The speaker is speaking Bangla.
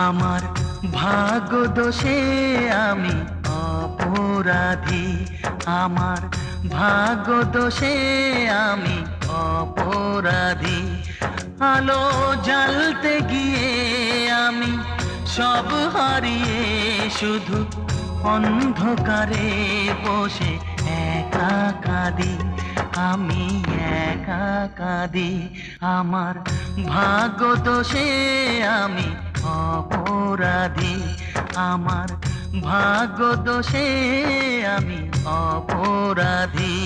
আমার ভাগ্য দোষে আমি অপরাধী, আমার ভাগ্য দোষে আমি অপরাধী। আলো জ্বালতে গিয়ে আমি সব হারিয়ে শুধু অন্ধকারে বসে একা কাঁদি, আমি একা কাঁদি। আমার ভাগ্য দোষে আমি অপরাধী, আমার ভাগ্য দোষে আমি অপরাধী।